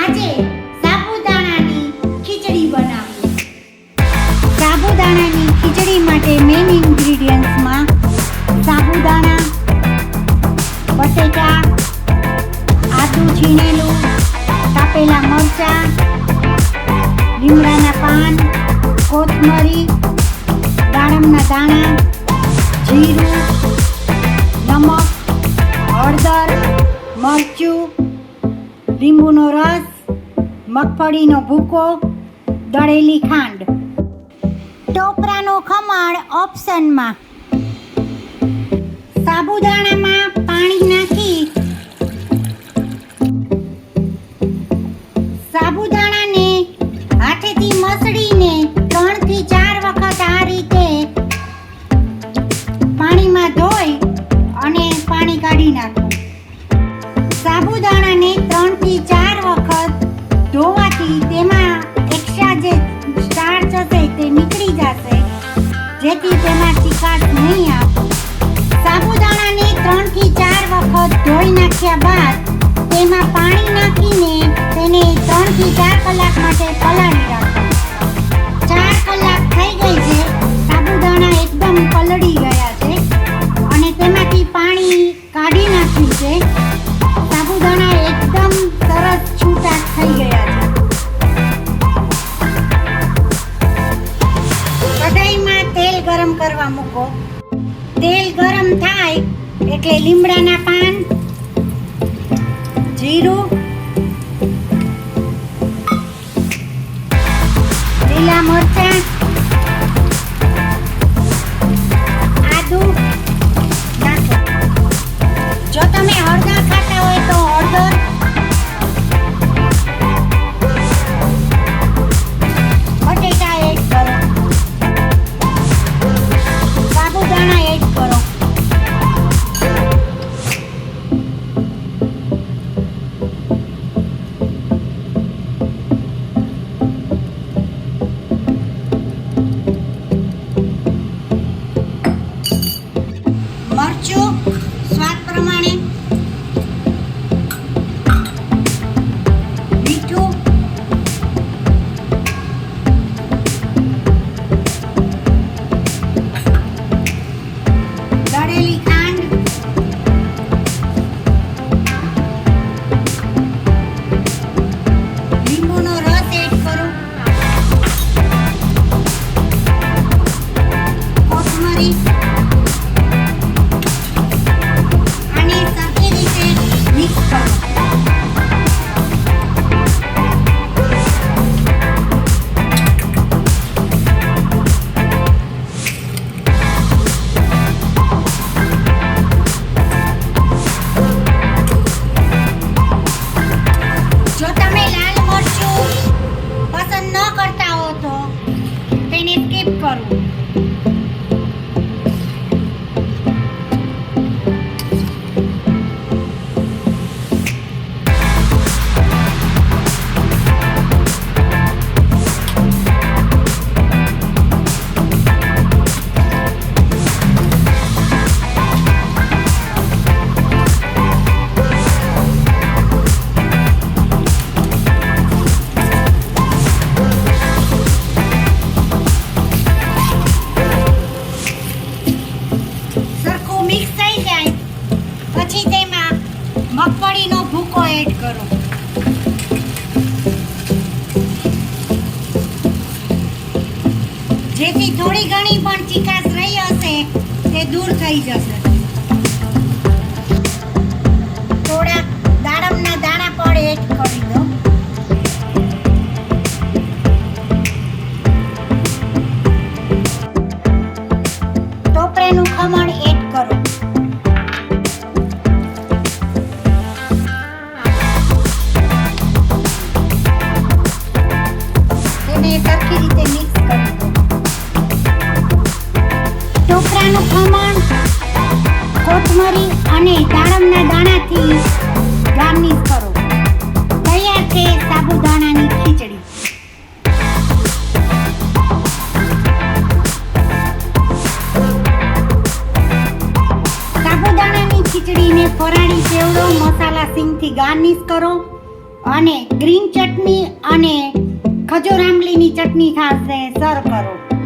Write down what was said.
આજે સાબુદાણાની ખીચડી બનાવીએ. સાબુદાણાની ખીચડી માટે મેઇન ઇન્ગ્રેડિયન્ટ્સમાં સાબુદાણા, બટેટા, આદુ છીણેલું, કાપેલા મરચાં, લીમડાના પાન, કોથમરી, દાડમના દાણા, જીરું, નમક, હળદર, મરચું, લીંબુનો રસ, મગફળીનો ભૂકો, દળેલી ખાંડ. ટોપરાનો ખમણ ઓપ્શનમાં. સાબુદાણામાં પાણી નાખી સાબુદાણાને હાથેથી મસળીને 3 થી 4 વખત આ રીતે પાણીમાં ધોઈ અને પાણી કાઢી નાખવું. સાબુદાણાને 3 થી 4 વખત ધોવાથી તેમાં એક્સ્ટ્રા જે સ્ટાર્ચ હશે તે નીકળી જશે, જેથી તેમાં ચીકાશ નહીં આવે. સાબુદાણાને 3 થી 4 વખત ધોઈ નાખ્યા બાદ તેમાં પાણી નાખીને તેને 3 થી 4 કલાક માટે પલાળી રાખો. 4 કલાક થઈ ગઈ છે, સાબુદાણા એકદમ પલળી ગયા છે અને તેમાંથી પાણી કાઢી નાખ્યું છે. સાબુદાણા એકદમ સરસ છૂટા થઈ ગયા છે. કઢાઈમાં તેલ ગરમ કરવા મૂકો. તેલ ગરમ થાય એટલે લીમડાના પાન, જીરું, લીલા મરચાં, આદુ નાખો. જો તમે હળદર ખાતા હોય તો હળદર, બટેટા એડ કરો, સાબુદાણા એડ કરો. મરચું સ્વાદ પ્રમાણે, મીઠું, દળેલી ખાંડ, લીંબુનો રસ એડ કરો, કોથમરી અને સરખી રીતે મિક્સ કરો. જો તમે લાલ મરચું પસંદ ન કરતા હો તો તેને સ્કીપ કરો. સરખું મિક્સ થઈ જાય પછી તેમાં મગફળીનો ભૂકો એડ કરો. જેથી થોડી ઘણી પણ ચીકાશ રહી હશે તે દૂર થઈ જશે. થોડા દાડમના દાણા પણ એડ કરી દો. ટોપરાનું ખમણ એડ કરો. તેને સરખી રીતે મિક્સ કરી દો. ટોપરાનું ખમણ, કોથમરી અને દાડમના દાણાથી ગાર્નિશ કરો. તૈયાર છે સાબુદાણાની ખીચડી. સાબુદાણાની ખીચડીને ફરાળી સેવડો મસાલા સિંગથી ગાર્નિશ કરો. અને ગ્રીન ચટણી અને ખજૂર આંબલીની ચટણી સાથે સર્વ કરો.